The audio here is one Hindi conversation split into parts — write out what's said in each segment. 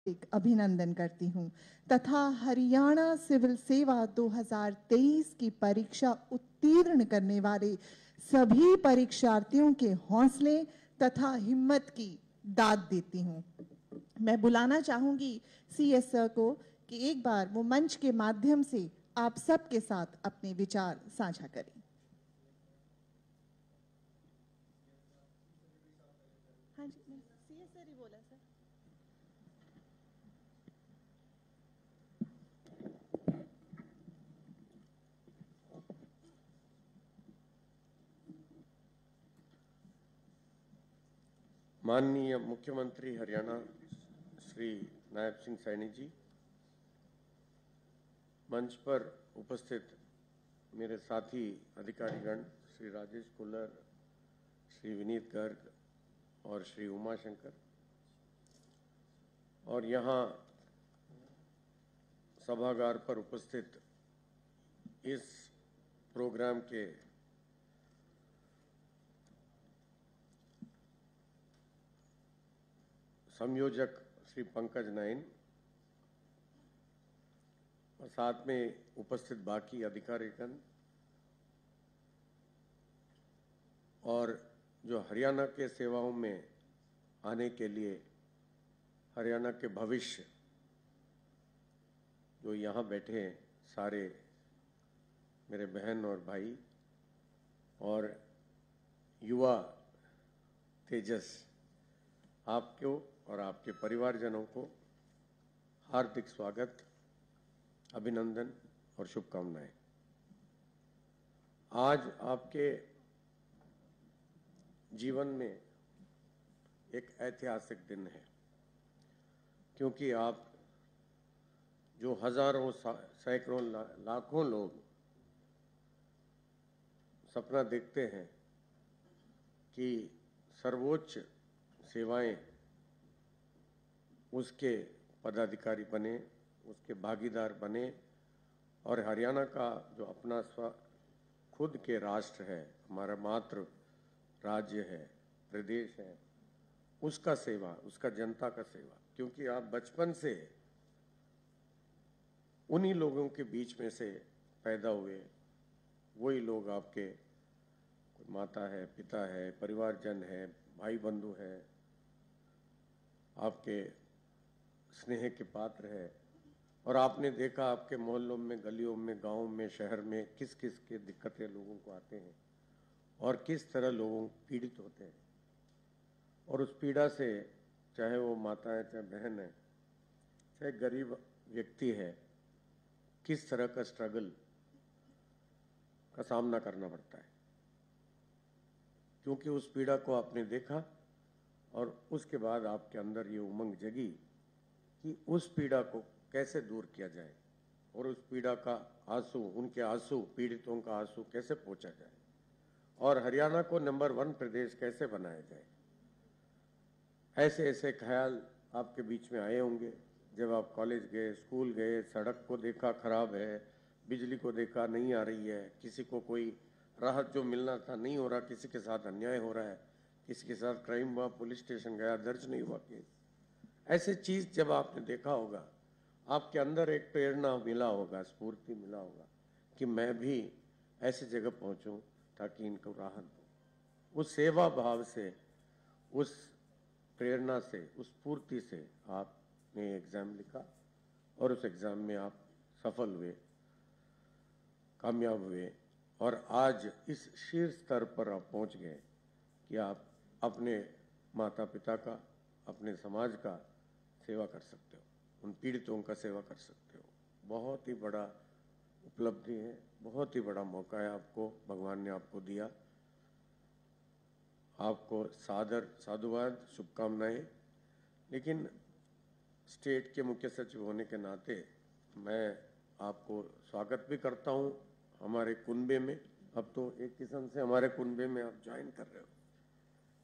अभिनंदन करती हूं तथा हरियाणा सिविल सेवा 2023 की परीक्षा उत्तीर्ण करने वाले सभी परीक्षार्थियों के हौसले तथा हिम्मत की दाद देती हूं। मैं बुलाना चाहूंगी सीएस सर को कि एक बार वो मंच के माध्यम से आप सबके साथ अपने विचार साझा करें। हाँ जी, सीएस सर ही बोला सर। माननीय मुख्यमंत्री हरियाणा श्री नायब सिंह सैनी जी, मंच पर उपस्थित मेरे साथी अधिकारीगण श्री राजेश कुल्लर, श्री विनीत गर्ग और श्री उमाशंकर, और यहाँ सभागार पर उपस्थित इस प्रोग्राम के संयोजक श्री पंकज नयन और साथ में उपस्थित बाकी अधिकारीगण और जो हरियाणा के सेवाओं में आने के लिए हरियाणा के भविष्य जो यहाँ बैठे हैं सारे मेरे बहन और भाई और युवा तेजस, आपको और आपके परिवारजनों को हार्दिक स्वागत, अभिनंदन और शुभकामनाएं। आज आपके जीवन में एक ऐतिहासिक दिन है, क्योंकि आप जो हजारों सैकड़ों लाखों लोग सपना देखते हैं कि सर्वोच्च सेवाएं उसके पदाधिकारी बने, उसके भागीदार बने और हरियाणा का जो अपना खुद के राष्ट्र है, हमारा मातृ राज्य है, प्रदेश है, उसका सेवा, उसका जनता का सेवा, क्योंकि आप बचपन से उन्हीं लोगों के बीच में से पैदा हुए, वही लोग आपके माता है, पिता है, परिवारजन है, भाई बंधु है, आपके स्नेह के पात्र है। और आपने देखा आपके मोहल्लों में, गलियों में, गांवों में, शहर में किस किस के दिक्कतें लोगों को आते हैं और किस तरह लोग पीड़ित होते हैं, और उस पीड़ा से चाहे वो माता है, चाहे बहन है, चाहे गरीब व्यक्ति है, किस तरह का स्ट्रगल का सामना करना पड़ता है, क्योंकि उस पीड़ा को आपने देखा और उसके बाद आपके अंदर ये उमंग जगी कि उस पीड़ा को कैसे दूर किया जाए और उस पीड़ा का आंसू, उनके आंसू, पीड़ितों का आंसू कैसे पोंछा जाए और हरियाणा को नंबर 1 प्रदेश कैसे बनाया जाए। ऐसे ऐसे ख्याल आपके बीच में आए होंगे जब आप कॉलेज गए, स्कूल गए, सड़क को देखा खराब है, बिजली को देखा नहीं आ रही है, किसी को कोई राहत जो मिलना था नहीं हो रहा, किसी के साथ अन्याय हो रहा है, किसी के साथ क्राइम हुआ, पुलिस स्टेशन गया, दर्ज नहीं हुआ केस। ऐसे चीज जब आपने देखा होगा, आपके अंदर एक प्रेरणा मिला होगा, स्फूर्ति मिला होगा कि मैं भी ऐसी जगह पहुंचूं ताकि इनको राहत दूं। उस सेवा भाव से, उस प्रेरणा से, उस स्फूर्ति से आपने एग्जाम लिखा और उस एग्जाम में आप सफल हुए, कामयाब हुए और आज इस शीर्ष स्तर पर आप पहुंच गए कि आप अपने माता पिता का, अपने समाज का सेवा कर सकते हो, उन पीड़ितों का सेवा कर सकते हो। बहुत ही बड़ा उपलब्धि है, बहुत ही बड़ा मौका है आपको, भगवान ने आपको दिया। आपको सादर साधुवाद, शुभकामनाएं। लेकिन स्टेट के मुख्य सचिव होने के नाते मैं आपको स्वागत भी करता हूं हमारे कुनबे में। अब तो एक किस्म से हमारे कुनबे में आप ज्वाइन कर रहे हो,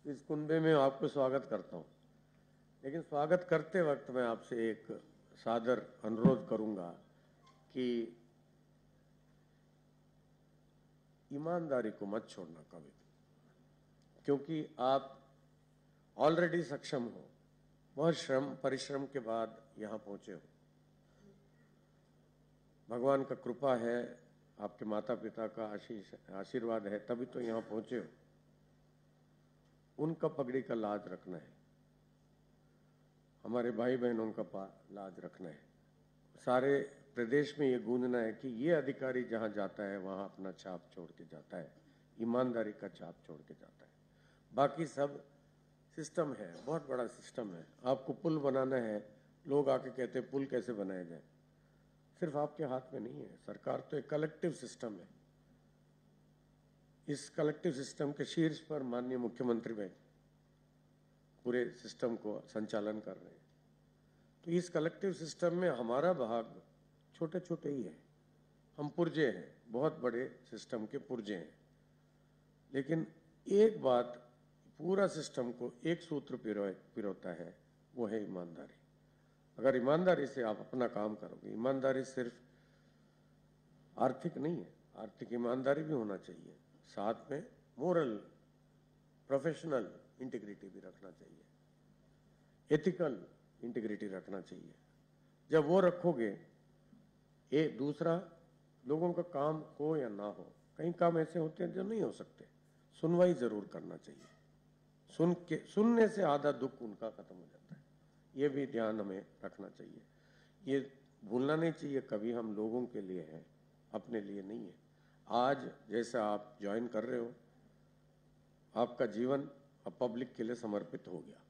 इस कुनबे में आपको स्वागत करता हूं। लेकिन स्वागत करते वक्त मैं आपसे एक सादर अनुरोध करूंगा कि ईमानदारी को मत छोड़ना कभी, क्योंकि आप ऑलरेडी सक्षम हो। बहुत श्रम परिश्रम के बाद यहाँ पहुंचे हो। भगवान का कृपा है, आपके माता पिता का आशीर्वाद है, तभी तो यहाँ पहुंचे हो। उनका पगड़ी का लाज रखना है, हमारे भाई बहनों का लाज रखना है। सारे प्रदेश में ये गूंजना है कि ये अधिकारी जहाँ जाता है वहाँ अपना छाप छोड़ के जाता है, ईमानदारी का छाप छोड़ के जाता है। बाकी सब सिस्टम है, बहुत बड़ा सिस्टम है। आपको पुल बनाना है, लोग आके कहते हैं पुल कैसे बनाया जाए, सिर्फ आपके हाथ में नहीं है। सरकार तो एक कलेक्टिव सिस्टम है। इस कलेक्टिव सिस्टम के शीर्ष पर माननीय मुख्यमंत्री भाई पूरे सिस्टम को संचालन कर रहे हैं। तो इस कलेक्टिव सिस्टम में हमारा भाग छोटे छोटे ही है, हम पुर्जे हैं, बहुत बड़े सिस्टम के पुर्जे हैं। लेकिन एक बात पूरा सिस्टम को एक सूत्र पिरोता है, वो है ईमानदारी। अगर ईमानदारी से आप अपना काम करोगे, ईमानदारी सिर्फ आर्थिक नहीं है, आर्थिक ईमानदारी भी होना चाहिए, साथ में मोरल प्रोफेशनल इंटीग्रिटी भी रखना चाहिए, एथिकल इंटीग्रिटी रखना चाहिए। जब वो रखोगे, दूसरा लोगों का काम हो या ना हो, कई काम ऐसे होते हैं जो नहीं हो सकते, सुनवाई जरूर करना चाहिए। सुनने से आधा दुख उनका खत्म हो जाता है, ये भी ध्यान हमें रखना चाहिए। ये भूलना नहीं चाहिए कभी हम लोगों के लिए हैं, अपने लिए नहीं है। आज जैसा आप ज्वाइन कर रहे हो, आपका जीवन अब पब्लिक के लिए समर्पित हो गया।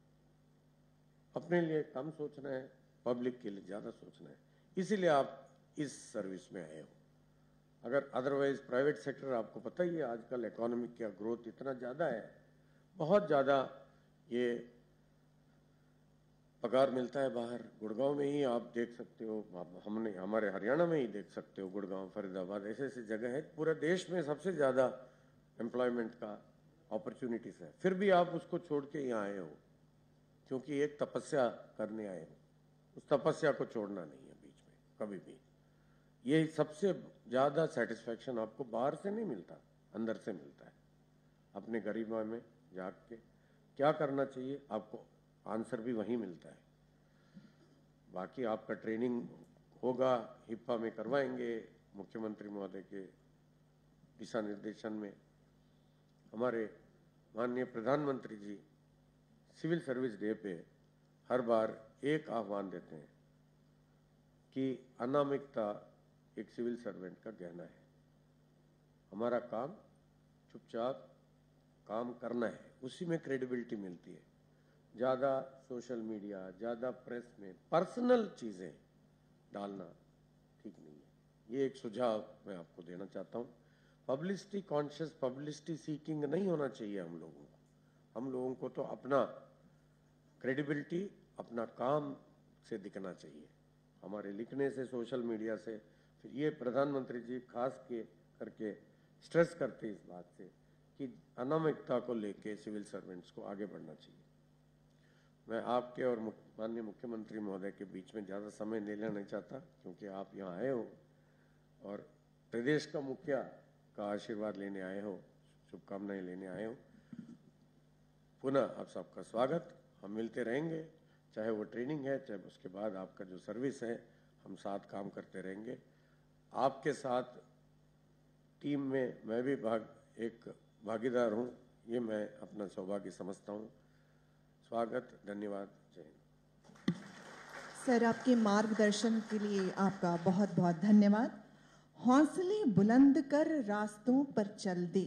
अपने लिए कम सोचना है, पब्लिक के लिए ज़्यादा सोचना है, इसीलिए आप इस सर्विस में आए हो। अगर अदरवाइज प्राइवेट सेक्टर, आपको पता ही है आजकल इकोनॉमिक का ग्रोथ इतना ज़्यादा है, बहुत ज़्यादा ये पगार मिलता है बाहर। गुड़गांव में ही आप देख सकते हो, हमारे हरियाणा में ही देख सकते हो, गुड़गांव, फरीदाबाद, ऐसे ऐसी जगह है। पूरे देश में सबसे ज़्यादा एम्प्लॉयमेंट का अपॉर्चुनिटीज़ है, फिर भी आप उसको छोड़ के यहाँ आए हो क्योंकि एक तपस्या करने आए हो। उस तपस्या को छोड़ना नहीं है बीच में कभी भी। ये सबसे ज़्यादा सेटिस्फैक्शन आपको बाहर से नहीं मिलता, अंदर से मिलता है। अपने गरिमा में जाग के क्या करना चाहिए, आपको आंसर भी वहीं मिलता है। बाकी आपका ट्रेनिंग होगा, हिप्पा में करवाएंगे, मुख्यमंत्री महोदय के दिशा निर्देशन में। हमारे माननीय प्रधानमंत्री जी सिविल सर्विस डे पे हर बार एक आह्वान देते हैं कि अनामिकता एक सिविल सर्वेंट का गहना है। हमारा काम चुपचाप काम करना है, उसी में क्रेडिबिलिटी मिलती है। ज़्यादा सोशल मीडिया, ज़्यादा प्रेस में पर्सनल चीज़ें डालना ठीक नहीं है। ये एक सुझाव मैं आपको देना चाहता हूँ। पब्लिसिटी कॉन्शियस, पब्लिसिटी सीकिंग नहीं होना चाहिए हम लोगों को। हम लोगों को तो अपना क्रेडिबिलिटी, अपना काम से दिखना चाहिए, हमारे लिखने से, सोशल मीडिया से। फिर ये प्रधानमंत्री जी खास के करके स्ट्रेस करते इस बात से कि अनामिकता को लेके सिविल सर्वेंट्स को आगे बढ़ना चाहिए। मैं आपके और माननीय मुख्यमंत्री महोदय के बीच में ज़्यादा समय नहीं लेना चाहता, क्योंकि आप यहाँ आए हो और प्रदेश का मुखिया का आशीर्वाद लेने आए हो, शुभकामनाएं लेने आए हो। पुनः आप सबका स्वागत। हम मिलते रहेंगे, चाहे वो ट्रेनिंग है, चाहे उसके बाद आपका जो सर्विस है, हम साथ काम करते रहेंगे। आपके साथ टीम में मैं भी एक भागीदार हूँ, ये मैं अपना सौभाग्य समझता हूँ। स्वागत, धन्यवाद, जय हिंद। सर, आपके मार्गदर्शन के लिए आपका बहुत बहुत धन्यवाद। हौसले बुलंद कर रास्तों पर चल दे,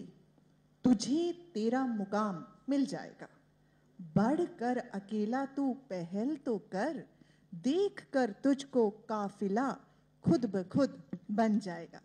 तुझे तेरा मुकाम मिल जाएगा। बढ़कर अकेला तू पहल तो कर, देख कर तुझको काफिला खुद ब खुद बन जाएगा।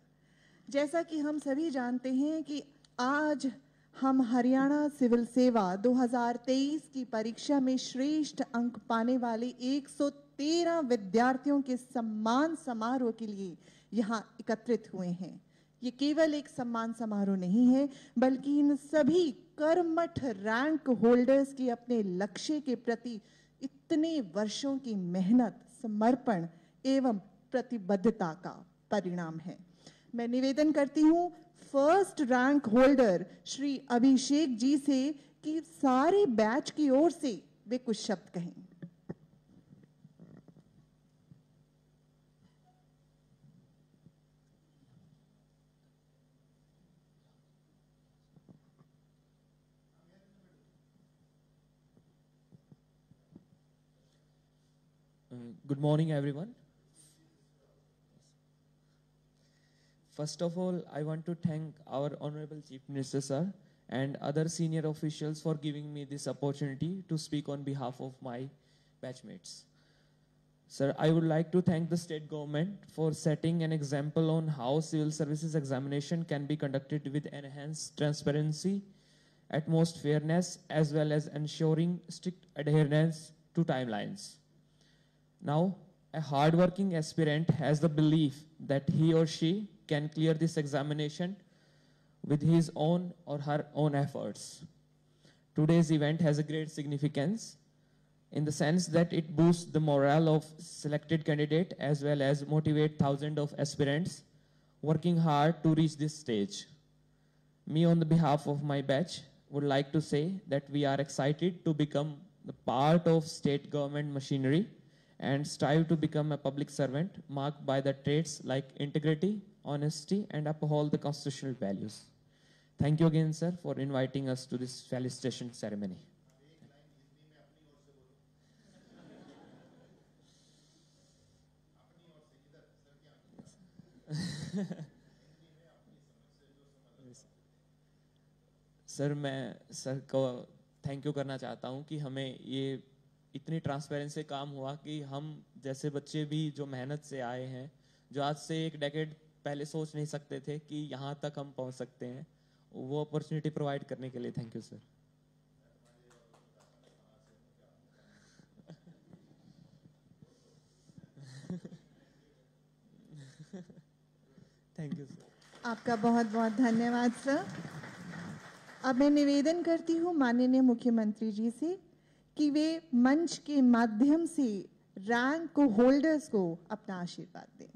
जैसा कि हम सभी जानते हैं कि आज हम हरियाणा सिविल सेवा 2023 की परीक्षा में श्रेष्ठ अंक पाने वाले 113 विद्यार्थियों के सम्मान समारोह के लिए यहाँ एकत्रित हुए हैं। ये केवल एक सम्मान समारोह नहीं है, बल्कि इन सभी कर्मठ रैंक होल्डर्स की अपने लक्ष्य के प्रति इतने वर्षों की मेहनत, समर्पण एवं प्रतिबद्धता का परिणाम है। मैं निवेदन करती हूँ first rank holder Shri Abhishek ji से कि सारे बैच की ओर से वे कुछ शब्द कहें। Good morning, everyone. First of all, I want to thank our Honorable Chief Minister, sir, and other senior officials for giving me this opportunity to speak on behalf of my batchmates. Sir, I would like to thank the state government for setting an example on how civil services examination can be conducted with enhanced transparency, utmost fairness, as well as ensuring strict adherence to timelines. Now, a hardworking aspirant has the belief that he or she can clear this examination with his own or her own efforts. Today's event has a great significance in the sense that it boosts the morale of selected candidate as well as motivate thousands of aspirants working hard to reach this stage. Me, on the behalf of my batch, would like to say that we are excited to become the part of state government machinery and strive to become a public servant marked by the traits like integrity, honesty, and uphold the constitutional values. Thank you again, sir, for inviting us to this felicitation ceremony. Sir, मैं सर को थैंक यू करना चाहता हूं कि हमें ये इतनी ट्रांसपेरेंसी काम हुआ कि हम जैसे बच्चे भी जो मेहनत से आए हैं, जो आज से एक डेकेड पहले सोच नहीं सकते थे कि यहाँ तक हम पहुँच सकते हैं, वो अपॉर्चुनिटी प्रोवाइड करने के लिए thank you sir. Thank you sir. आपका बहुत बहुत धन्यवाद सर. अब मैं निवेदन करती हूँ माननीय मुख्यमंत्री जी से कि वे मंच के माध्यम से रैंक को होल्डर्स को अपना आशीर्वाद दें.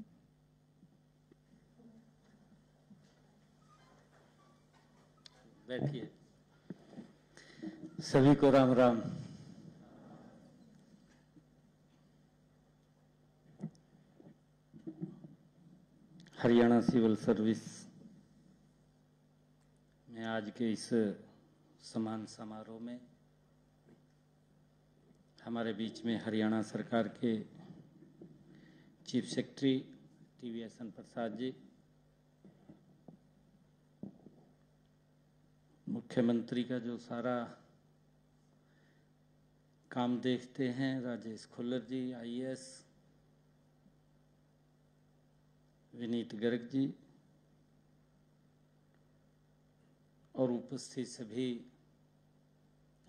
बैठिए. सभी को राम राम. हरियाणा सिविल सर्विस में आज के इस सम्मान समारोह में हमारे बीच में हरियाणा सरकार के चीफ सेक्रेटरी टी.वी.एस.एन. प्रसाद जी, मुख्यमंत्री का जो सारा काम देखते हैं राजेश खुल्लर जी आईएएस, विनीत गर्ग जी और उपस्थित सभी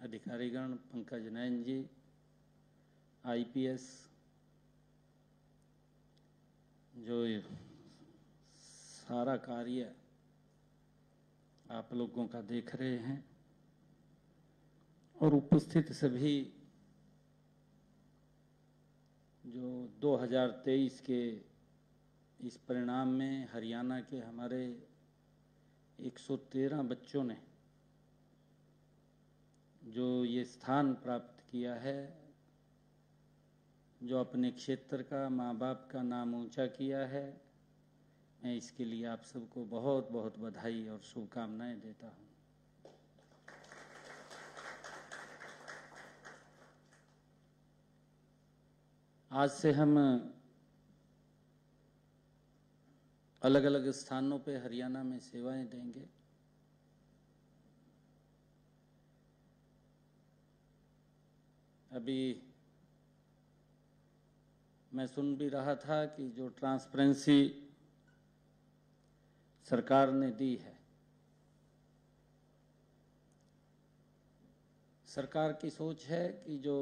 अधिकारीगण, पंकज नयन जी आईपीएस, जो सारा कार्य आप लोगों का देख रहे हैं, और उपस्थित सभी जो 2023 के इस परिणाम में हरियाणा के हमारे 113 बच्चों ने जो ये स्थान प्राप्त किया है, जो अपने क्षेत्र का, माँ बाप का नाम ऊंचा किया है, मैं इसके लिए आप सबको बहुत बहुत बधाई और शुभकामनाएं देता हूं. आज से हम अलग अलग स्थानों पे हरियाणा में सेवाएं देंगे. अभी मैं सुन भी रहा था कि जो ट्रांसपेरेंसी सरकार ने दी है, सरकार की सोच है कि जो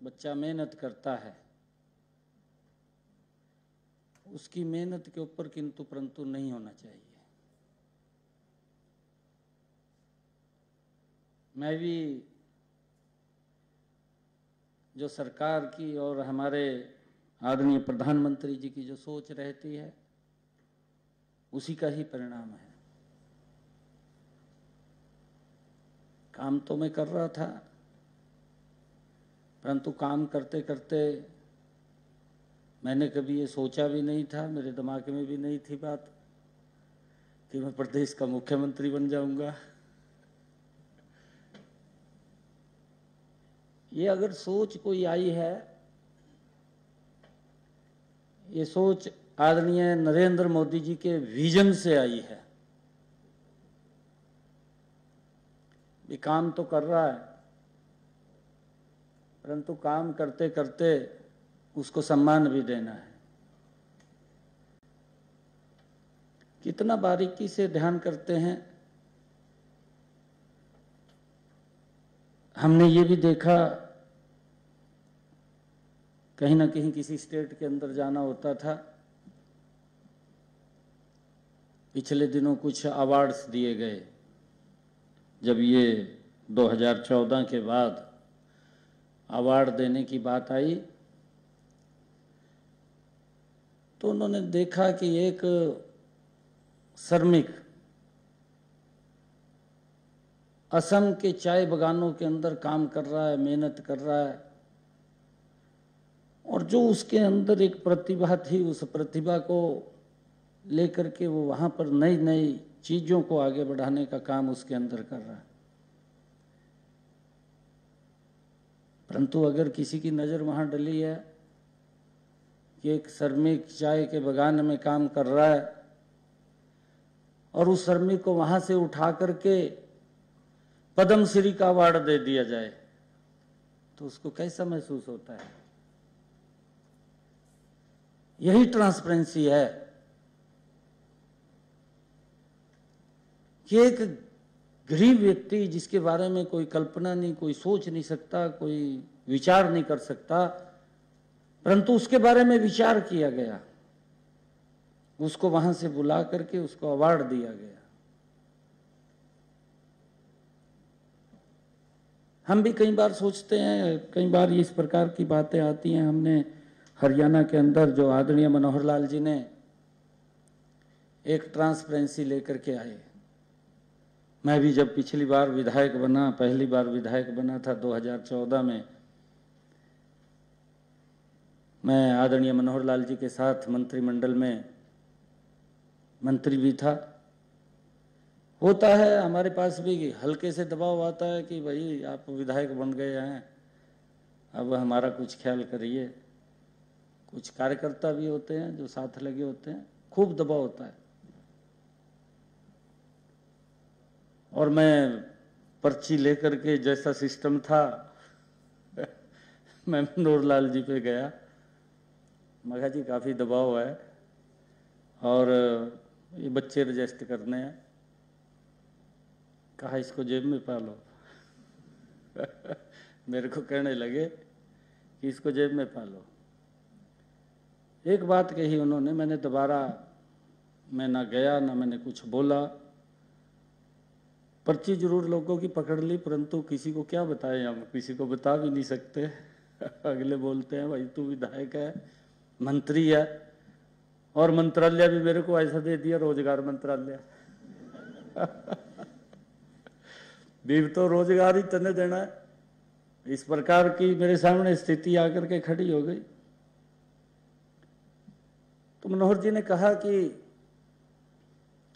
बच्चा मेहनत करता है उसकी मेहनत के ऊपर किंतु परंतु नहीं होना चाहिए. मैं भी जो सरकार की और हमारे आदरणीय प्रधानमंत्री जी की जो सोच रहती है उसी का ही परिणाम है. काम तो मैं कर रहा था, परंतु काम करते करते मैंने कभी ये सोचा भी नहीं था, मेरे दिमाग में भी नहीं थी बात कि मैं प्रदेश का मुख्यमंत्री बन जाऊंगा. ये अगर सोच कोई आई है ये सोच आदरणीय नरेंद्र मोदी जी के विजन से आई है। ये काम तो कर रहा है, परंतु काम करते करते उसको सम्मान भी देना है। कितना बारीकी से ध्यान करते हैं। हमने ये भी देखा, कहीं ना कहीं किसी स्टेट के अंदर जाना होता था, पिछले दिनों कुछ अवार्ड्स दिए गए। जब ये 2014 के बाद अवार्ड देने की बात आई तो उन्होंने देखा कि एक श्रमिक असम के चाय बागानों के अंदर काम कर रहा है, मेहनत कर रहा है, और जो उसके अंदर एक प्रतिभा थी, उस प्रतिभा को लेकर के वो वहाँ पर नई नई चीज़ों को आगे बढ़ाने का काम उसके अंदर कर रहा है। परंतु अगर किसी की नज़र वहाँ डली है कि एक श्रमिक चाय के बागान में काम कर रहा है और उस श्रमिक को वहाँ से उठा करके पद्मश्री का अवार्ड दे दिया जाए, तो उसको कैसा महसूस होता है? यही ट्रांसपेरेंसी है कि एक गरीब व्यक्ति जिसके बारे में कोई कल्पना नहीं, कोई सोच नहीं सकता, कोई विचार नहीं कर सकता, परंतु उसके बारे में विचार किया गया, उसको वहां से बुला करके उसको अवार्ड दिया गया। हम भी कई बार सोचते हैं, कई बार इस प्रकार की बातें आती हैं। हमने हरियाणा के अंदर जो आदरणीय मनोहर लाल जी ने एक ट्रांसपेरेंसी लेकर के आए। मैं भी जब पिछली बार विधायक बना, पहली बार विधायक बना था 2014 में, मैं आदरणीय मनोहर लाल जी के साथ मंत्रिमंडल में मंत्री भी था। होता है, हमारे पास भी हल्के से दबाव आता है कि भाई आप विधायक बन गए हैं, अब हमारा कुछ ख्याल करिए। कुछ कार्यकर्ता भी होते हैं जो साथ लगे होते हैं, खूब दबाव होता है। और मैं पर्ची लेकर के, जैसा सिस्टम था, मैं मनोहर लाल जी पे गया। मैं कहा जी काफ़ी दबाव है और ये बच्चे रजिस्टर करने हैं। कहा इसको जेब में पालो। मेरे को कहने लगे कि इसको जेब में पालो। एक बात कही उन्होंने, मैंने दोबारा, मैं ना गया ना मैंने कुछ बोला। पर्ची जरूर लोगों की पकड़ ली, परंतु किसी को क्या बताएं, हम किसी को बता भी नहीं सकते। अगले बोलते हैं भाई तू विधायक है, मंत्री है, और मंत्रालय भी मेरे को ऐसा दे दिया, रोजगार मंत्रालय। भी तो रोजगार ही तने देना है। इस प्रकार की मेरे सामने स्थिति आकर के खड़ी हो गई। तो मनोहर जी ने कहा कि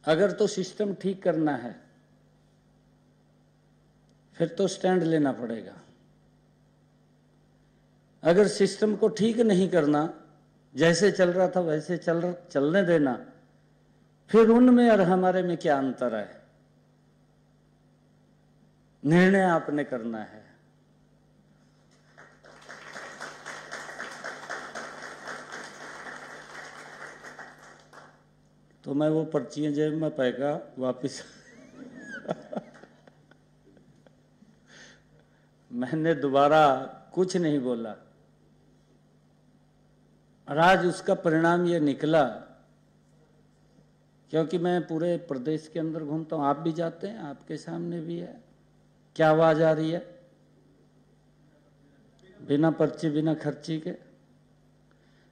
अगर तो सिस्टम ठीक करना है फिर तो स्टैंड लेना पड़ेगा। अगर सिस्टम को ठीक नहीं करना, जैसे चल रहा था वैसे चलने देना, फिर उनमें और हमारे में क्या अंतर है? निर्णय आपने करना है। तो मैं वो पर्चियां जेब में पैका वापिस मैंने दोबारा कुछ नहीं बोला। और आज उसका परिणाम ये निकला, क्योंकि मैं पूरे प्रदेश के अंदर घूमता हूं, आप भी जाते हैं, आपके सामने भी है। क्या आवाज आ रही है? बिना पर्ची बिना खर्ची के।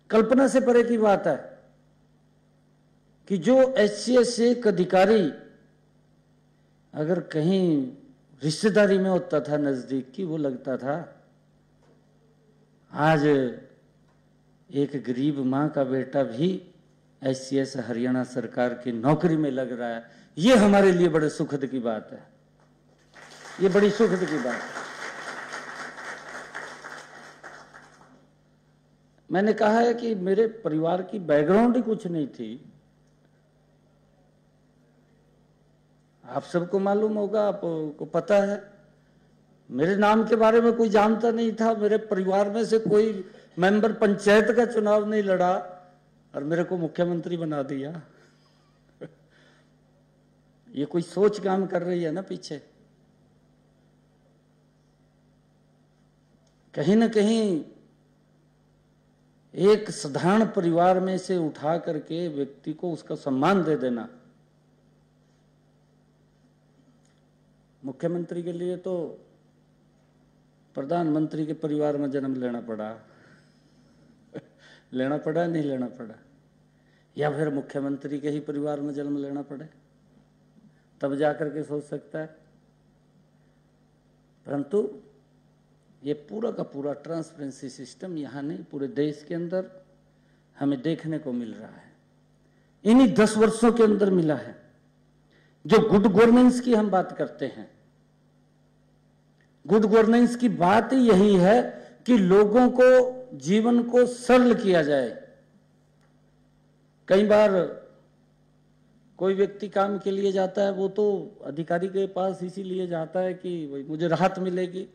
कल्पना से परे की बात है कि जो HCS से एक अधिकारी अगर कहीं रिश्तेदारी में होता था नजदीक की, वो लगता था आज एक गरीब मां का बेटा भी HCS हरियाणा सरकार की नौकरी में लग रहा है। ये हमारे लिए बड़े सुखद की बात है, ये बड़ी सुखद की बात है। मैंने कहा है कि मेरे परिवार की बैकग्राउंड ही कुछ नहीं थी। आप सबको मालूम होगा, आपको पता है, मेरे नाम के बारे में कोई जानता नहीं था। मेरे परिवार में से कोई मेंबर पंचायत का चुनाव नहीं लड़ा और मेरे को मुख्यमंत्री बना दिया। ये कोई सोच काम कर रही है ना पीछे। कहीं ना कहीं एक साधारण परिवार में से उठा करके व्यक्ति को उसका सम्मान दे देना, मुख्यमंत्री के लिए तो प्रधानमंत्री के परिवार में जन्म लेना पड़ा। लेना पड़ा नहीं लेना पड़ा, या फिर मुख्यमंत्री के ही परिवार में जन्म लेना पड़े, तब जाकर के सोच सकता है। परंतु ये पूरा का पूरा ट्रांसपेरेंसी सिस्टम यहाँ नहीं, पूरे देश के अंदर हमें देखने को मिल रहा है। इन्हीं 10 वर्षों के अंदर मिला है। जो गुड गवर्नेंस की हम बात करते हैं, गुड गवर्नेंस की बात ही यही है कि लोगों को, जीवन को सरल किया जाए। कई बार कोई व्यक्ति काम के लिए जाता है, वो तो अधिकारी के पास इसीलिए जाता है कि भाई मुझे राहत मिलेगी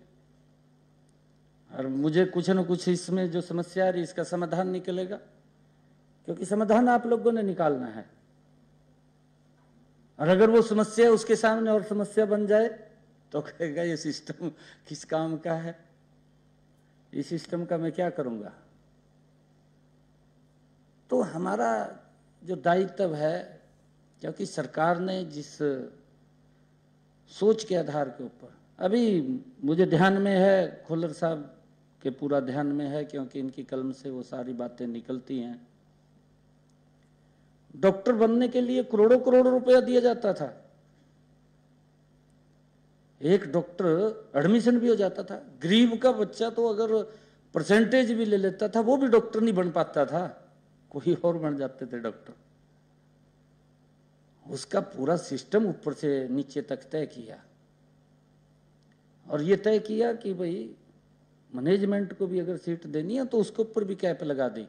और मुझे कुछ न कुछ इसमें जो समस्या है इसका समाधान निकलेगा, क्योंकि समाधान आप लोगों ने निकालना है। और अगर वो समस्या उसके सामने और समस्या बन जाए तो कहेगा ये सिस्टम किस काम का है, इस सिस्टम का मैं क्या करूंगा। तो हमारा जो दायित्व है, क्योंकि सरकार ने जिस सोच के आधार के ऊपर, अभी मुझे ध्यान में है, खुल्लर साहब के पूरा ध्यान में है, क्योंकि इनकी कलम से वो सारी बातें निकलती हैं। डॉक्टर बनने के लिए करोड़ों करोड़ों रुपया दिया जाता था। एक डॉक्टर एडमिशन भी हो जाता था। गरीब का बच्चा तो अगर परसेंटेज भी ले लेता था वो भी डॉक्टर नहीं बन पाता था, कोई और बन जाते थे डॉक्टर। उसका पूरा सिस्टम ऊपर से नीचे तक तय किया और ये तय किया कि भाई मैनेजमेंट को भी अगर सीट देनी है तो उसके ऊपर भी कैप लगा दी।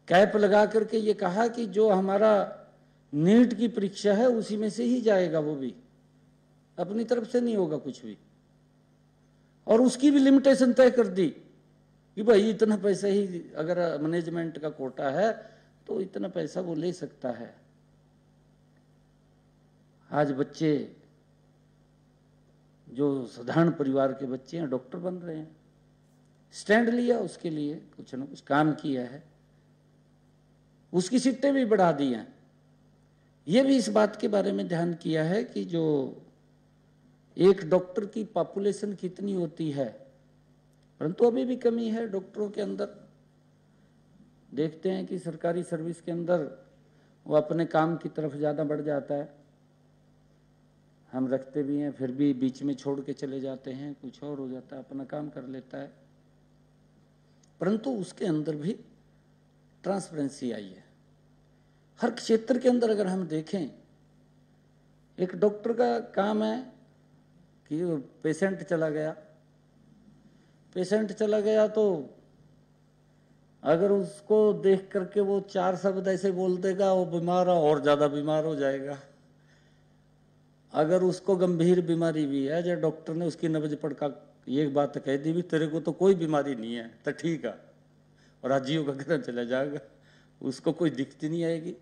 कैप लगा करके ये कहा कि जो हमारा नीट की परीक्षा है उसी में से ही जाएगा, वो भी अपनी तरफ से नहीं होगा कुछ भी। और उसकी भी लिमिटेशन तय कर दी कि भाई इतना पैसा ही, अगर मैनेजमेंट का कोटा है तो इतना पैसा वो ले सकता है। आज बच्चे जो साधारण परिवार के बच्चे हैं डॉक्टर बन रहे हैं। स्टैंड लिया उसके लिए, कुछ ना कुछ काम किया है, उसकी सीटें भी बढ़ा दी हैं। ये भी इस बात के बारे में ध्यान किया है कि जो एक डॉक्टर की पॉपुलेशन कितनी होती है, परंतु अभी भी कमी है डॉक्टरों के अंदर। देखते हैं कि सरकारी सर्विस के अंदर वो अपने काम की तरफ ज़्यादा बढ़ जाता है, हम रखते भी हैं फिर भी बीच में छोड़ के चले जाते हैं, कुछ और हो जाता है, अपना काम कर लेता है। परंतु उसके अंदर भी ट्रांसपेरेंसी आई है। हर क्षेत्र के अंदर अगर हम देखें, एक डॉक्टर का काम है कि पेशेंट चला गया तो अगर उसको देख करके वो 4 शब्द ऐसे बोल देगा, वो बीमार और ज्यादा बीमार हो जाएगा। अगर उसको गंभीर बीमारी भी है, जो डॉक्टर ने उसकी नब्ज पड़का ये बात कह दी भी तेरे को तो कोई बीमारी नहीं है तो ठीक है, और राजीव का घर चला जाएगा, उसको कोई दिक्कत नहीं आएगी।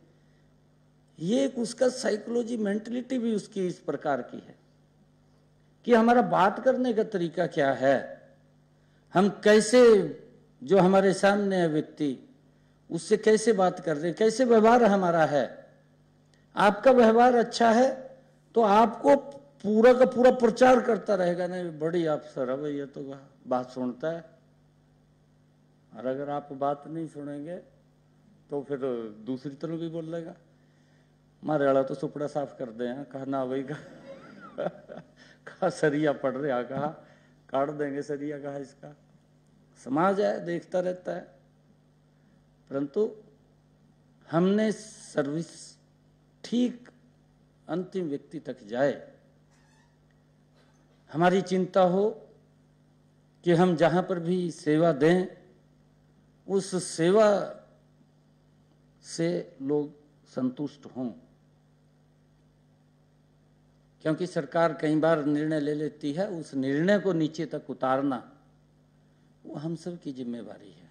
ये एक उसका साइकोलॉजी, मेंटलिटी भी उसकी इस प्रकार की है कि हमारा बात करने का तरीका क्या है, हम कैसे, जो हमारे सामने है व्यक्ति, उससे कैसे बात कर रहे हैं, कैसे व्यवहार हमारा है। आपका व्यवहार अच्छा है तो आपको पूरा का पूरा प्रचार करता रहेगा, नहीं बड़ी अफसर है भैया तो बात सुनता है। और अगर आप बात नहीं सुनेंगे तो फिर दूसरी तरफ भी बोल लेगा, मारे वाला तो सुपड़ा साफ कर दे, कहा ना भाई कहा सरिया पड़ रहा, कहा काट देंगे सरिया, कहा इसका समाज है देखता रहता है। परंतु हमने सर्विस ठीक अंतिम व्यक्ति तक जाए, हमारी चिंता हो कि हम जहां पर भी सेवा दें उस सेवा से लोग संतुष्ट हों, क्योंकि सरकार कई बार निर्णय ले लेती है, उस निर्णय को नीचे तक उतारना वो हम सब की जिम्मेवारी है।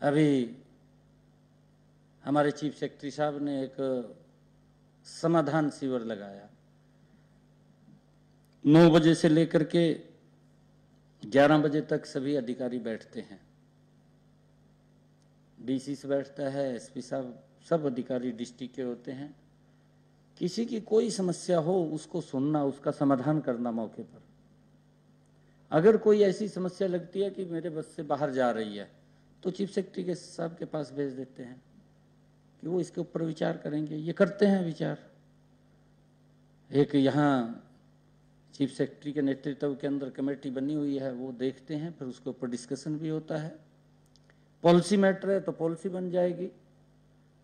अभी हमारे चीफ सेक्रेटरी साहब ने एक समाधान शिविर लगाया, 9 बजे से लेकर के 11 बजे तक सभी अधिकारी बैठते हैं, डीसी से बैठता है, एसपी साहब, सब अधिकारी डिस्ट्रिक्ट के होते हैं। किसी की कोई समस्या हो उसको सुनना, उसका समाधान करना मौके पर। अगर कोई ऐसी समस्या लगती है कि मेरे बस से बाहर जा रही है तो चीफ सेक्रेटरी के साहब के पास भेज देते हैं कि वो इसके ऊपर विचार करेंगे। ये करते हैं विचार। एक यहाँ चीफ सेक्रेटरी के नेतृत्व के अंदर कमेटी बनी हुई है, वो देखते हैं, फिर उसके ऊपर डिस्कशन भी होता है। पॉलिसी मैटर है तो पॉलिसी बन जाएगी,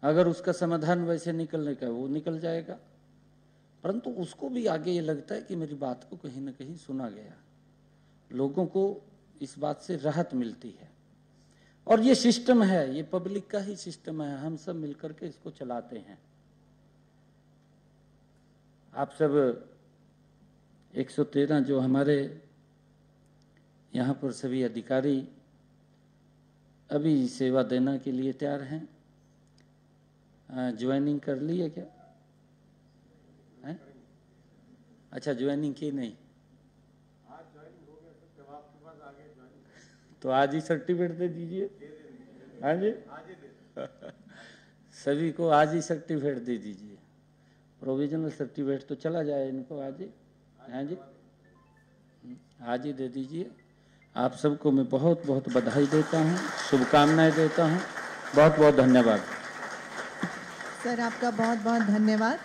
अगर उसका समाधान वैसे निकलने का वो निकल जाएगा। परंतु उसको भी आगे ये लगता है कि मेरी बात को कहीं ना कहीं सुना गया, लोगों को इस बात से राहत मिलती है। और ये सिस्टम है, ये पब्लिक का ही सिस्टम है, हम सब मिलकर के इसको चलाते हैं। आप सब 113 जो हमारे यहाँ पर सभी अधिकारी अभी सेवा देने के लिए तैयार हैं। ज्वाइनिंग कर ली है क्या? है? अच्छा, ज्वाइनिंग की नहीं, आज ज्वाइनिंग हो गया सर, जब आपके पास आ गए ज्वाइनिंग तो आज ही सर्टिफिकेट दे दीजिए। हाँ जी, आज ही दे सभी को आज ही सर्टिफिकेट दे दीजिए। प्रोविजनल सर्टिफिकेट तो चला जाए इनको आज ही। हाँ जी, आज ही दे दीजिए। आप सबको मैं बहुत बहुत बधाई देता हूँ, शुभकामनाएं देता हूँ। बहुत बहुत धन्यवाद सर, आपका बहुत बहुत धन्यवाद।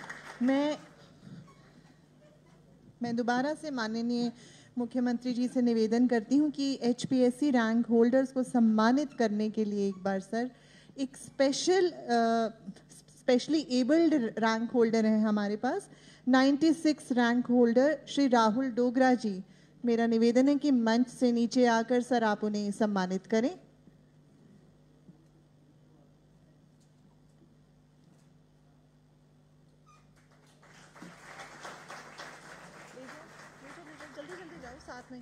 मैं दोबारा से माननीय मुख्यमंत्री जी से निवेदन करती हूँ कि एचपीएससी रैंक होल्डर्स को सम्मानित करने के लिए एक बार सर एक स्पेशली एबल्ड रैंक होल्डर हैं हमारे पास, 96 रैंक होल्डर श्री राहुल डोगरा जी। मेरा निवेदन है कि मंच से नीचे आकर सर आप उन्हें सम्मानित करें। जल्दी जल्दी जाओ साथ में।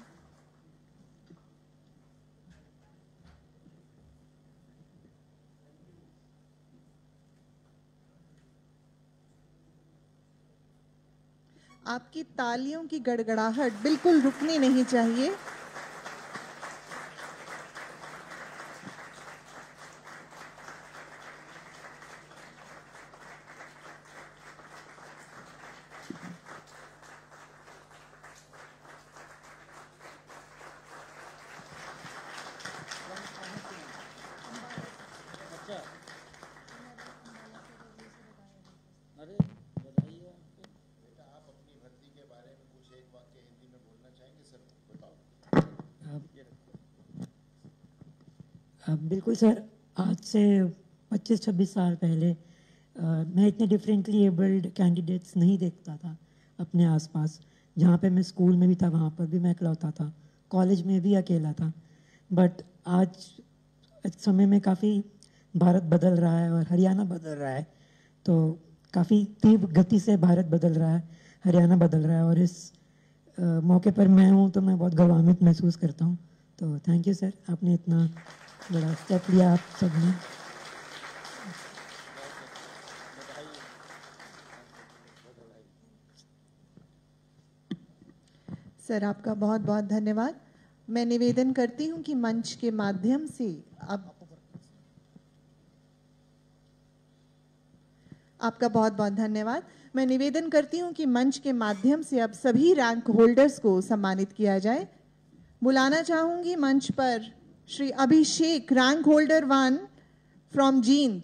आपकी तालियों की गड़गड़ाहट बिल्कुल रुकनी नहीं चाहिए। बिल्कुल सर, आज से 25-26 साल पहले मैं इतने डिफरेंटली एबल्ड कैंडिडेट्स नहीं देखता था अपने आसपास। जहाँ पे मैं स्कूल में भी था वहाँ पर भी मैं अकेला था, कॉलेज में भी अकेला था। बट आज समय में काफ़ी भारत बदल रहा है और हरियाणा बदल रहा है, तो काफ़ी तीव्र गति से भारत बदल रहा है, हरियाणा बदल रहा है। और इस मौके पर मैं हूँ तो मैं बहुत गौरवान्वित महसूस करता हूँ। तो थैंक यू सर, आपने इतना बड़ा स्टेप लिया आप सबने। सर, आपका बहुत बहुत धन्यवाद। मैं निवेदन करती हूं कि मंच के माध्यम से अब आपका बहुत बहुत धन्यवाद। मैं निवेदन करती हूं कि मंच के माध्यम से अब सभी रैंक होल्डर्स को सम्मानित किया जाए। बुलाना चाहूंगी मंच पर Shri Abhishek, rank holder 1 from Jind.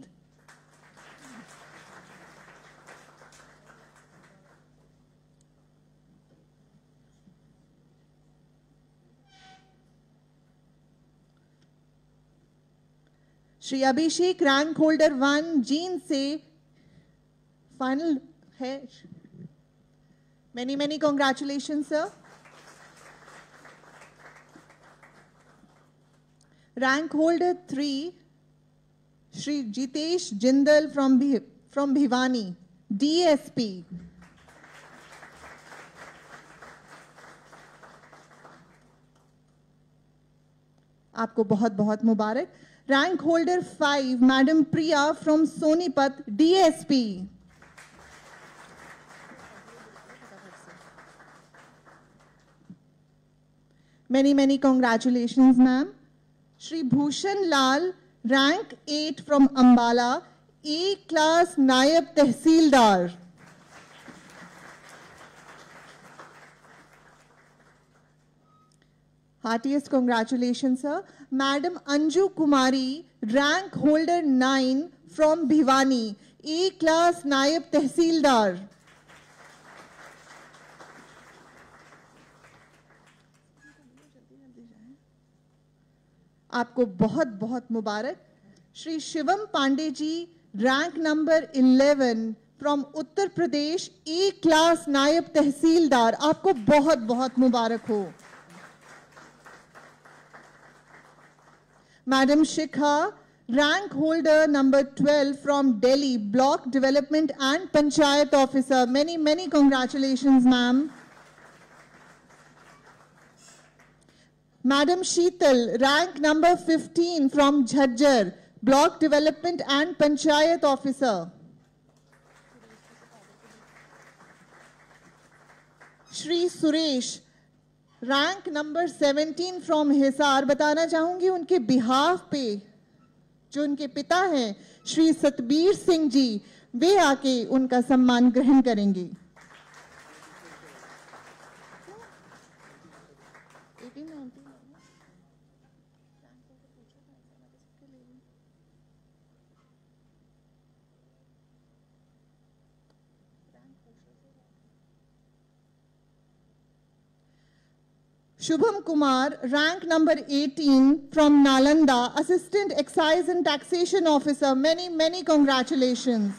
Shri Abhishek, rank holder 1 Jind से फाइनल है। Many congratulation sir. Rank holder 3, Shri Jitesh Jindal from Bhiwani, DSP. आपको बहुत बहुत मुबारक. Rank holder 5, Madam Priya from Sonipat, DSP. Many congratulations, ma'am. Shri Bhushan Lal, rank 8 from Ambala, A class Nayab Tehsildar. Heartiest congratulations, sir. Madam Anju Kumari, rank holder 9 from Bhiwani, A class Nayab Tehsildar. आपको बहुत बहुत मुबारक. Shri Shivam Pandey ji, rank number 11 from Uttar Pradesh, A class Naib Tehsildar. आपको बहुत बहुत मुबारक हो. Madam Shikha, rank holder number 12 from Delhi, block development and panchayat officer. Many congratulations ma'am. Madam Sheetal, rank number 15 from Jhajjar, Block Development and Panchayat Officer. Shri Suresh, rank number 17 from Hisar. बताना चाहूंगी उनके बिहाफ पे जो उनके पिता हैं श्री सतबीर सिंह जी, वे आके उनका सम्मान ग्रहण करेंगे. Shubham Kumar, rank number 18 from Nalanda, Assistant Excise and Taxation Officer. Many congratulations.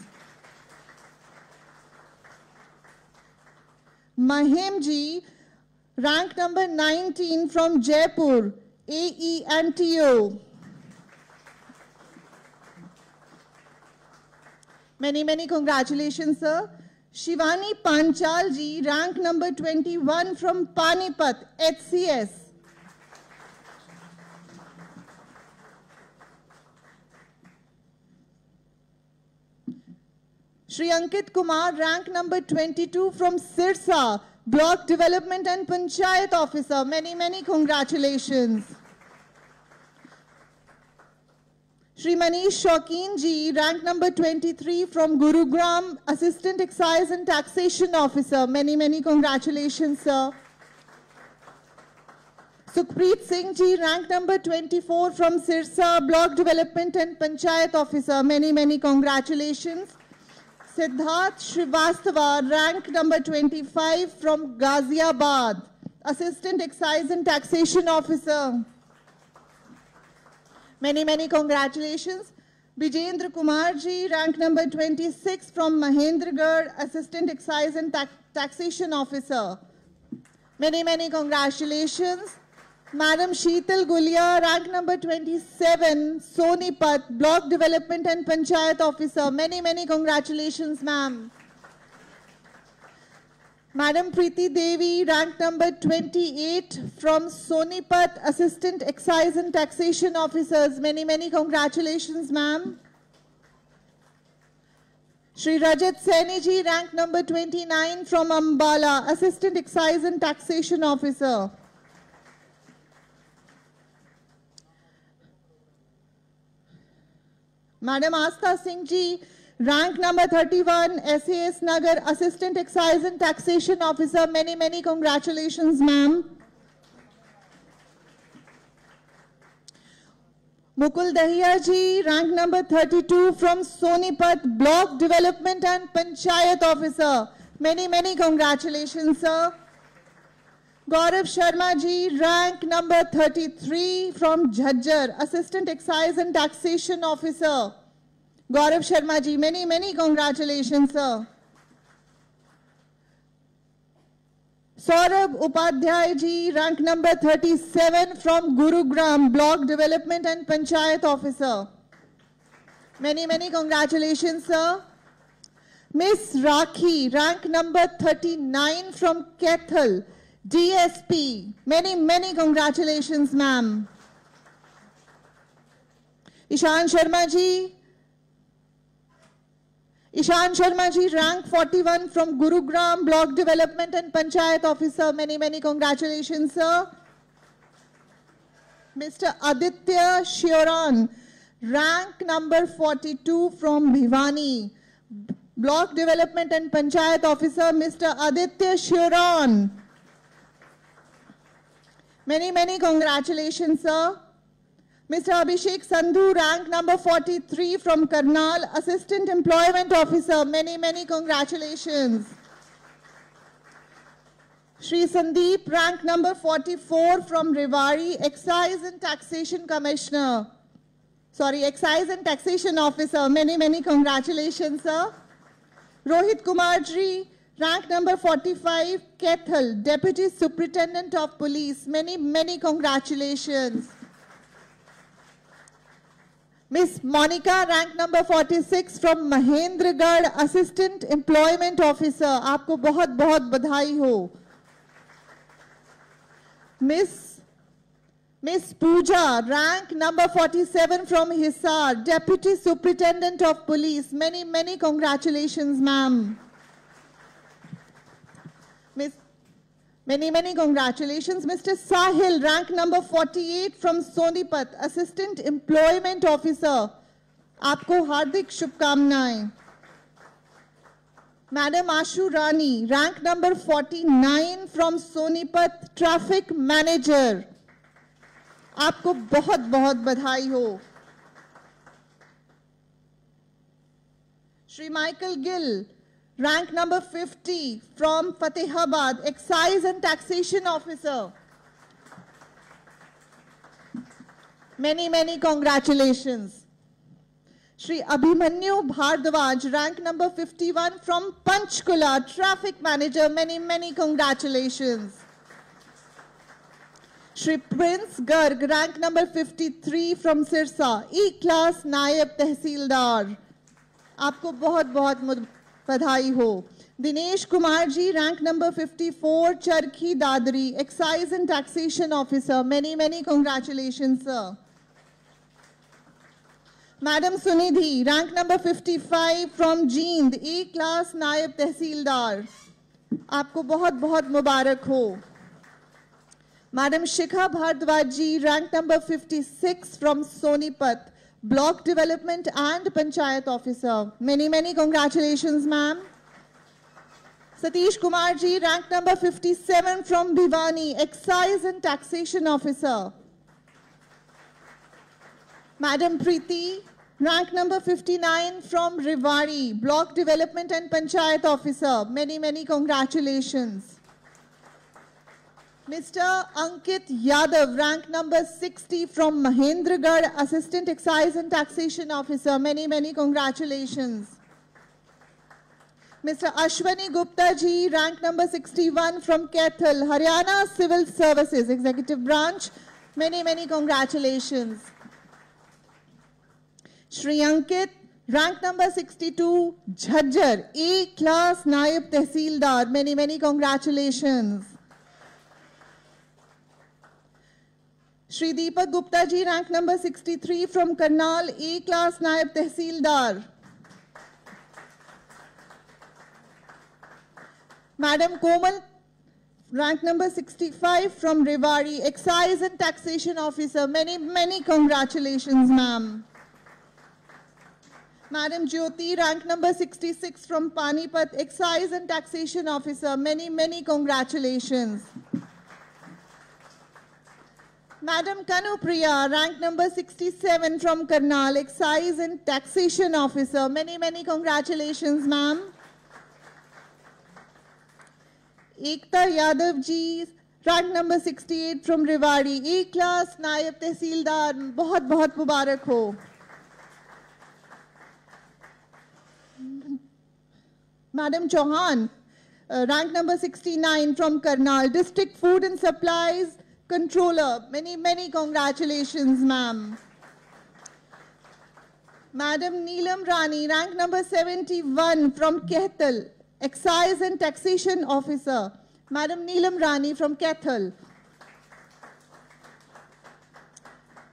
Mahim ji, rank number 19 from Jaipur, AE and TO. Many congratulations, sir. Shivani Panchal ji, rank number 21 from Panipat, HCS. Shri Ankit Kumar, rank number 22 from Sirsa, Block Development and Panchayat Officer. Many congratulations. Shri Manish Shaukin ji, rank number 23 from Gurugram, Assistant Excise and Taxation Officer. Many congratulations, sir. Sukhpreet Singh ji, rank number 24 from Sirsa, Block Development and Panchayat Officer. Many congratulations. Siddharth Srivastava, rank number 25 from Ghaziabad, Assistant Excise and Taxation Officer. Many congratulations. Vijendra Kumar ji, rank number 26 from Mahendragarh, Assistant Excise and Taxation Officer. Many congratulations. Madam Sheetal Gulia, rank number 27, Sonipat, Block Development and Panchayat Officer. Many congratulations, ma'am. Madam Preeti Devi, rank number 28 from Sonipat, Assistant Excise and Taxation Officers. Many congratulations, ma'am. Shri Rajat Saini ji, rank number 29 from Ambala, Assistant Excise and Taxation Officer. Madam Asta Singh ji, rank number 31, SAS Nagar, Assistant Excise and Taxation Officer. Many congratulations, ma'am. Mukul Dahiya ji, rank number 32 from Sonipat, Block Development and Panchayat Officer. Many congratulations, sir. Gaurav Sharma ji, rank number 33 from Jhajjar, Assistant Excise and Taxation Officer. Gaurav Sharma ji, many congratulations, sir. Saurabh Upadhyay ji, rank number 37 from Gurugram, Block Development and Panchayat Officer. Many, many congratulations, sir. Miss Rakhi, rank number 39 from Kethal, DSP. Many, many congratulations, ma'am. Ishan Sharma ji, rank 41 from Gurugram, Block Development and Panchayat Officer. Many, many congratulations, sir. Mr. Aditya Shioran, rank number 42 from Bhiwani, Block Development and Panchayat Officer, Mr. Aditya Shioran. Many, many congratulations, sir. Mr. Abhishek Sandhu, rank number 43 from Karnal, Assistant Employment Officer. Many, many congratulations. Shri Sandeep, rank number 44 from Rewari, Excise and Taxation Commissioner. Sorry, Excise and Taxation Officer. Many, many congratulations, sir. Rohit Kumar ji, rank number 45, Kethal, Deputy Superintendent of Police. Many, many congratulations. Miss Monica, rank number 46 from Mahendragarh, Assistant Employment Officer. आपको बहुत बहुत बधाई हो. Miss Pooja, rank number 47 from Hisar, Deputy Superintendent of Police. Many, many congratulations, ma'am. Many, many congratulations. Mr. Sahil, rank number 48 from Sonipat, Assistant Employment Officer. आपको हार्दिक शुभकामनाएं. Madam Ashu Rani, rank number 49 from Sonipat, Traffic Manager. आपको बहुत बहुत बधाई हो. Shri Michael Gill, rank number 50 from Fatehabad, Excise and Taxation Officer. Many, many congratulations. Shri Abhimanyu Bhardwaj, rank number 51 from Panchkula, Traffic Manager. Many, many congratulations. Shri Prince Garg, rank number 53 from Sirsa, E-Class Nayab Tehsildar. आपको बहुत बहुत बधाई हो. Dinesh Kumar ji, rank number 54, Charkhi Dadri, Excise and Taxation Officer. Many, many congratulations, sir. Madam Sunidhi, rank number 55 from Jeend, E-Class Nayab Tehsildar. आपको बहुत बहुत मुबारक हो. Madam Shikha Bhardwaj ji, rank number 56 from Sonipat, Block Development and Panchayat Officer. Many, many congratulations, ma'am. Satish Kumar ji, rank number 57 from Bhiwani, Excise and Taxation Officer. Madam Preeti, rank number 59 from Rewari, Block Development and Panchayat Officer. Many, many congratulations. Mr. Ankit Yadav, rank number 60 from Mahendragarh, Assistant Excise and Taxation Officer. Many, many congratulations. Mr. Ashwani Gupta ji, rank number 61 from Kethal, Haryana Civil Services, Executive Branch. Many, many congratulations. Shri Ankit, rank number 62, Jhajjar, E-Class Nayab Tehsildar. Many, many congratulations. Shri Deepak Gupta ji, rank number 63 from Karnal, E-Class Nayab Tehsildar. Madam Komal, rank number 65 from Rewari, Excise and Taxation Officer. Many, many congratulations, ma'am. Madam Jyoti, rank number 66 from Panipat, Excise and Taxation Officer. Many, many congratulations. Madam Kanupriya, rank number 67 from Karnal, Excise and Taxation Officer. Many, many congratulations, ma'am. Ekta Yadav ji, rank number 68 from Rewari, E-Class Nayab Tehsildar. बहुत बहुत मुबारक हो. Madam Chauhan, rank number 69 from Karnal, District Food and Supplies Controller. Many congratulations, ma'am. Madam Neelam Rani, rank number 71 from Kehtal, Excise and Taxation Officer. Madam Neelam Rani from Kehtal.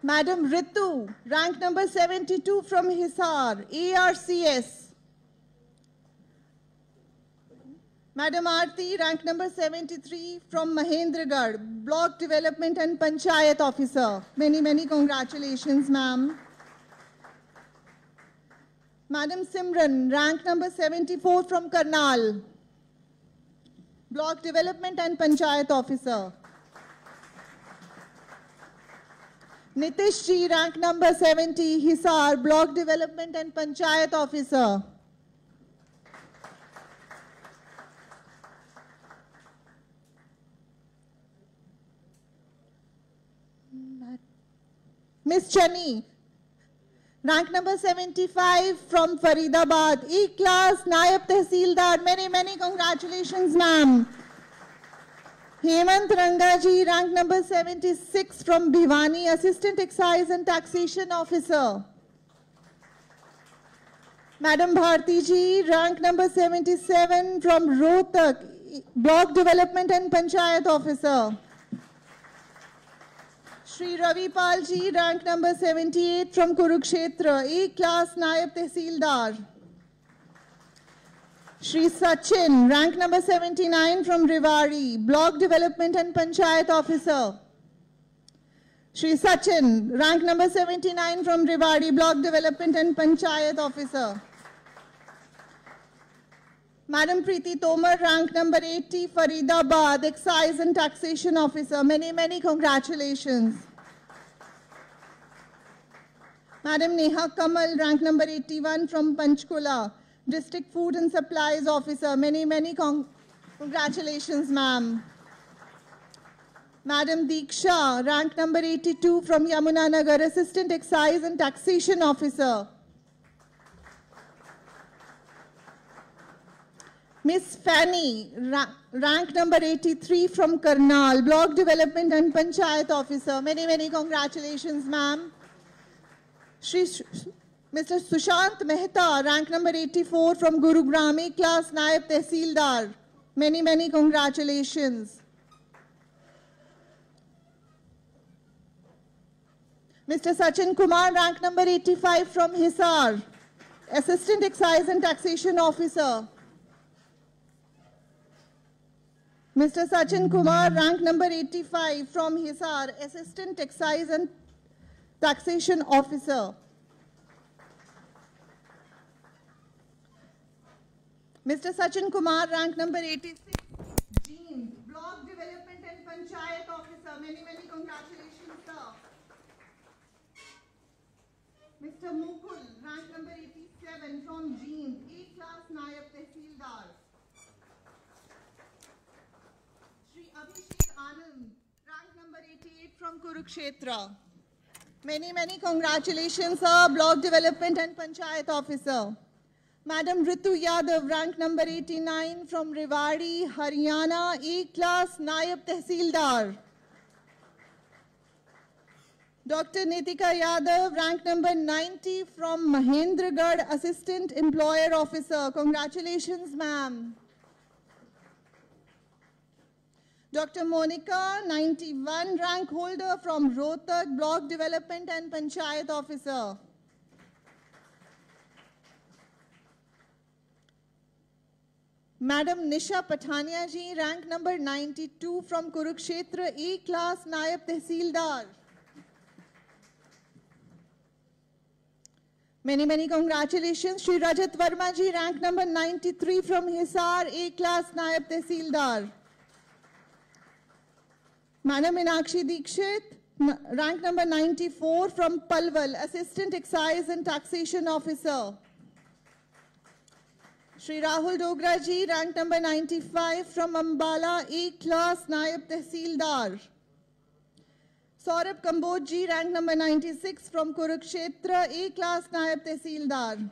Madam Ritu, rank number 72 from Hisar, ARCS. Madam Aarti, rank number 73 from Mahendragarh, Block Development and Panchayat Officer. Many congratulations, ma'am. Madam Simran, rank number 74 from Karnal, Block Development and Panchayat Officer. Nitish ji, rank number 70, Hisar, Block Development and Panchayat Officer. Miss Chani, rank number 75 from Faridabad, E-class, Nayab Tehsildar. Many congratulations, ma'am. Hemant Rangaji, rank number 76 from Bhiwani, Assistant Excise and Taxation Officer. Madam Bharti ji, rank number 77 from Rohtak, Block Development and Panchayat Officer. Shri Ravi Pal ji, rank number 78 from Kurukshetra, E-class, Nayab Tehsildar. Shri Sachin, rank number 79 from Rewari, Block Development and Panchayat Officer. Shri Sachin, rank number 79 from Rewari, Block Development and Panchayat Officer. Madam Preeti Tomar, rank number 80, Faridabad, Excise and Taxation Officer. Many congratulations. Madam Neha Kamal, rank number 81 from Panchkula, District Food and Supplies Officer. Many congratulations, ma'am. Madam Deeksha, rank number 82 from Yamunanagar, Assistant Excise and Taxation Officer. Miss Fanny, rank number 83 from Karnal, Block Development and Panchayat Officer. Many congratulations, ma'am. Mr. Sushant Mehta, rank number 84 from Gurugram, E-class, Nayab Tehsildar. Many congratulations. Mr. Sachin Kumar, rank number 85 from Hisar, Assistant Excise and Taxation Officer. Mr. Sachin Kumar, rank number 85 from Hisar, Assistant Excise and Taxation Officer. Mr. Sachin Kumar, rank number 86, Jeans, Block Development and Panchayat Officer. Many congratulations, sir. Mr. Mukul, rank number 87 from Jeans, E-class, Nayab Tehsildar. Shri Abhishek Anand, rank number 88 from Kurukshetra. Many congratulations, sir. Block Development and Panchayat Officer. Madam Ritu Yadav, rank number 89 from Rewari, Haryana, E-class, Nayab Tehsildar. Dr. Nitika Yadav, rank number 90 from Mahendragarh, Assistant Employer Officer. Congratulations, ma'am. Dr. Monica, 91, rank holder from Rohtak, Block Development and Panchayat Officer. Madam Nisha Pathania ji, rank number 92 from Kurukshetra, E-class, Nayab Tehsildar. Many congratulations. Shri Rajat Verma ji, rank number 93 from Hisar, A-class, Nayab Tehsildar. Madam Meenakshi Dikshit, rank number 94 from Palwal, Assistant Excise and Taxation Officer. Shri Rahul Dogra ji, rank number 95 from Ambala, A-class, Nayab Tehsildar. Saurabh Kamboj ji, rank number 96 from Kurukshetra, A-class, Nayab Tehsildar.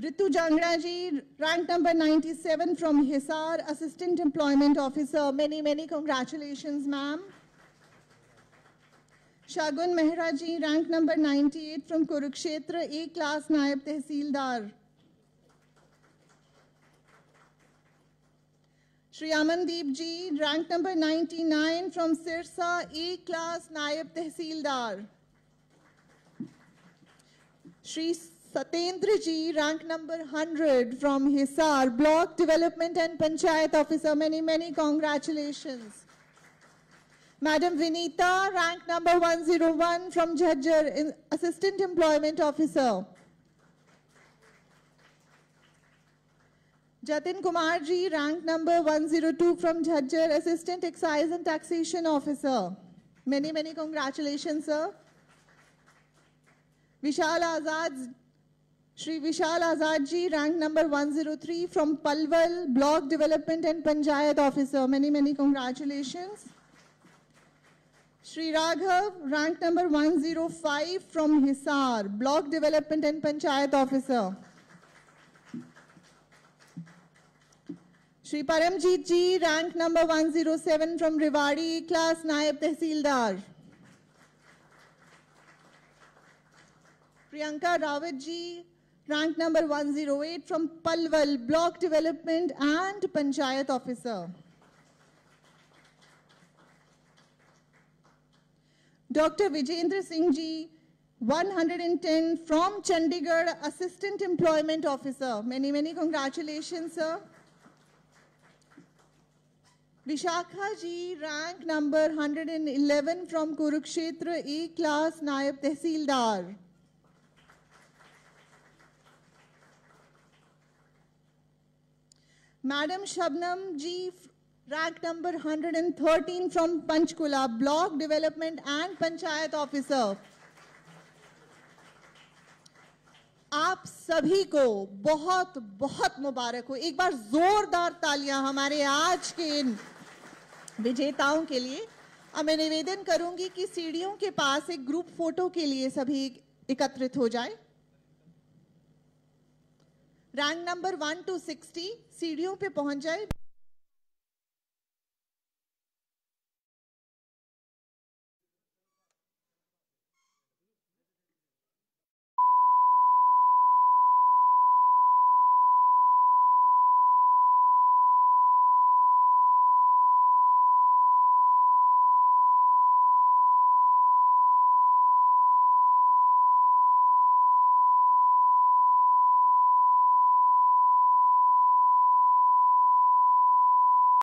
Ritu Jangra ji, rank number 97 from Hisar, Assistant Employment Officer. Many, many congratulations, ma'am. Shagun Mehra ji, rank number 98 from Kurukshetra, A class, Naib Tehsildar. Shri Amandeep ji, rank number 99 from Sirsa, A class, Naib Tehsildar. Shri Satendra ji, rank number 100 from Hisar, Block Development and Panchayat Officer. Many, many congratulations. Madam Vinita, rank number 101 from Jhajjar, Assistant Employment Officer. Jatin Kumar ji, rank number 102 from Jhajjar, Assistant Excise and Taxation Officer. Many, many congratulations, sir. Vishal Azad, Shri Vishal Azad ji, rank number 103 from Palwal, Block Development and Panchayat Officer. Many, many congratulations. Shri Raghav, rank number 105 from Hisar, Block Development and Panchayat Officer. Shri Paramjit ji, rank number 107 from Rewari, class Naib Tehsildar. Priyanka Rawat ji, rank number 108 from Palwal, Block Development and Panchayat Officer. Dr. Vijendra Singh ji, 110 from Chandigarh, Assistant Employment Officer. Many, many congratulations, sir. Vishakha ji, rank number 111 from Kurukshetra, A class, Naib Tehsildar. Madam Shabnam ji, rank number 113 from Panchkula, Block Development and Panchayat Officer. आप सभी को बहुत बहुत मुबारक हो। एक बार जोरदार तालियां हमारे आज के इन विजेताओं के लिए। अब मैं निवेदन करूंगी कि सीढ़ियों के पास एक ग्रुप फोटो के लिए सभी एकत्रित हो जाए। रैंक नंबर 1 to 60 सीढ़ियों पे पहुंच जाए।